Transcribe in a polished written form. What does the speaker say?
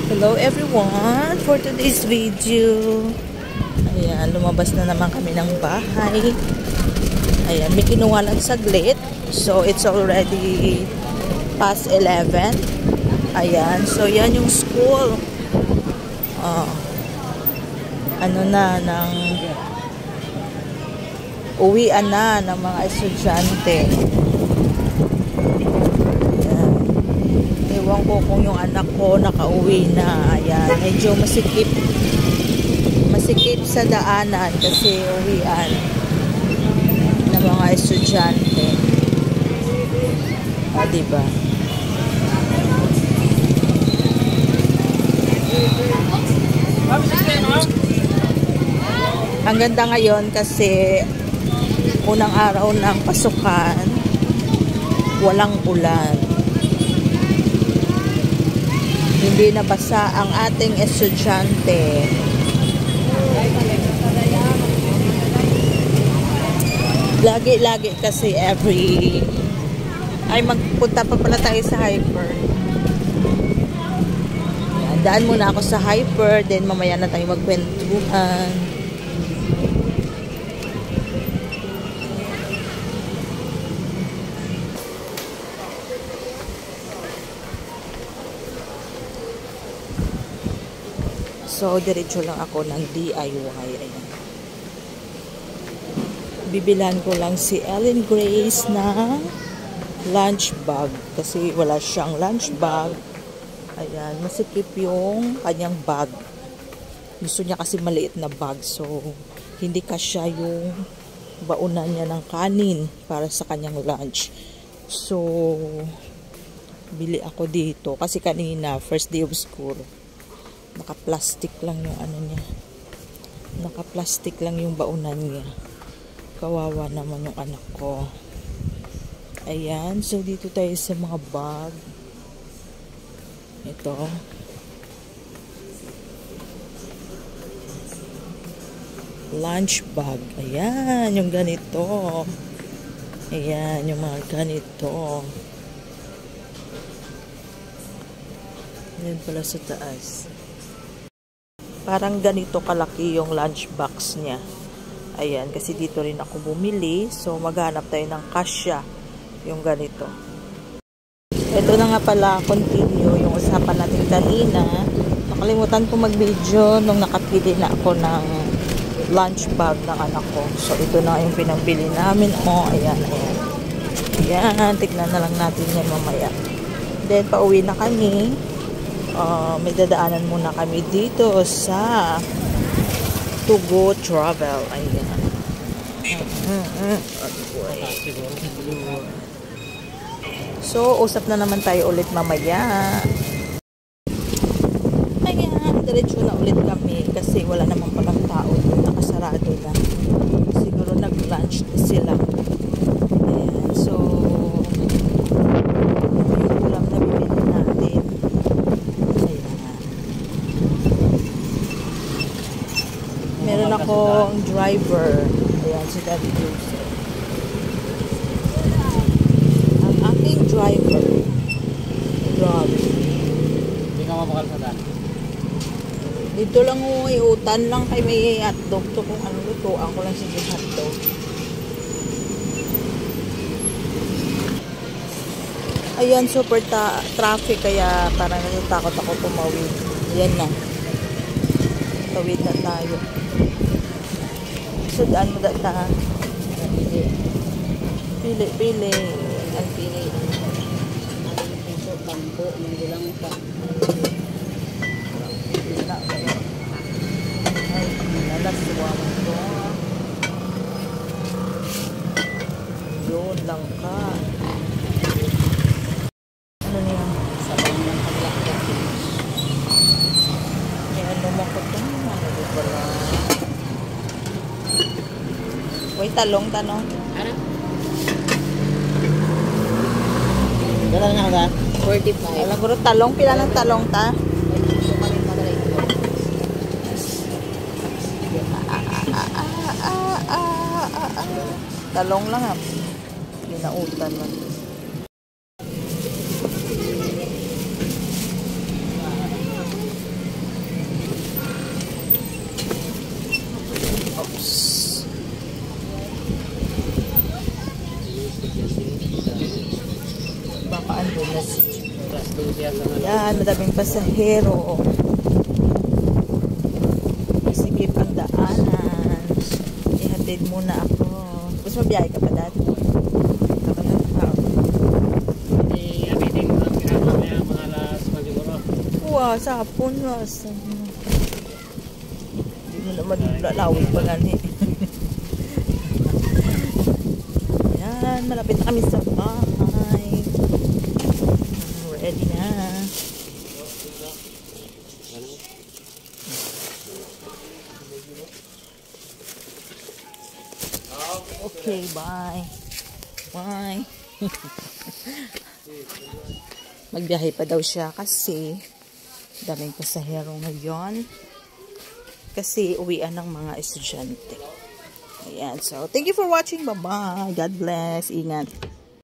Hello everyone! For today's video, ayan, lumabas na naman kami ng bahay. Ayan, may kinuha lang saglit. So, it's already past 11. Ayan, so yan yung school. Ano na, uwian na ng mga estudyante. Ewan ko kung yung anak ko nakauwi na. Ayan, medyo masikip sa daanan kasi uwian ng mga estudyante. Diba? Ang ganda ngayon kasi unang araw ng pasukan, walang ulan. Hindi nabasa ang ating estudyante. Lagi kasi magpunta pa pala tayo sa Hyper. Daan muna ako sa Hyper, then mamaya na tayo magkwentuhan. So, diretso lang ako ng DIY. Ayan. Bibilan ko lang si Ellen Grace ng lunch bag. Kasi wala siyang lunch bag. Ayan, masikip yung kanyang bag. Gusto niya kasi maliit na bag. So, hindi kasya yung baunan niya ng kanin para sa kanyang lunch. So, bili ako dito. Kasi kanina, first day of school, naka-plastic lang yung ano niya. Naka-plastic lang yung baunan niya. Kawawa naman yung anak ko. Ayan. So, dito tayo sa mga bag. Ito. Lunch bag. Ayan. Yung ganito. Ayan. Yung mga ganito. Ayan pala sa taas. Parang ganito kalaki yung lunch box niya. Ayan, kasi dito rin ako bumili. So, maghanap tayo ng kasya. Yung ganito. Ito na nga pala, continue yung usapan natin kanina. Nakalimutan ko mag-video nung nakapili na ako ng lunch bag ng anak ko. So, ito na yung pinambili namin. Ayan. Ayan, tignan na lang natin yan mamaya. Then, pauwi na kami. May dadaanan muna kami dito sa To Go Travel. Ayan. So, usap na naman tayo ulit mamaya. Ayan, diretso na ulit kami kasi wala naman palang tao doon. Nakasarado na. Siguro nag-lunch na sila. Ayan, so yung ulam na bibili natin. Meron akong driver. Ayan, si Daddy Joseph. Ang aking driver. Grabe. Hindi ka mapakalasan. Dito lang utan lang kay may hotdog. So kung ano luto, ako lang sige hotdog. Ayan, super traffic kaya parang natatakot ako tumawid. Ayan na. Tawid na tayo. So, daan mo data. Pili. Ang pili. Ito, tampo. Nandilang pa. Ay, nalaswa mo ito. Yun lang ka. Ano niya? Sabang ng paglakot. May ano makotong. Ano ba pala? Uy, talong. Ano? Gano'n na ka? 45. Alam ko talong. Pila ng talong ta? Talong lang ha. Ginautan man. Alas 12 hanggang alas. Yan, madaming pasahero. Masikip ang daanan. Ihatid muna ako. Tapos mabiyahe ka pa dati. Abitin mo lang kinama na mga alas magiguro. Wow, sapon was. Hindi mo naman lalawin pa gani. Yan, malapit na kami sa bahay. Ready na. Okay, bye. Bye. Magbiyahe pa daw siya kasi daming pasahero ngayon. Kasi uwian ng mga estudyante. Ayan. So, thank you for watching. Bye-bye. God bless. Ingat.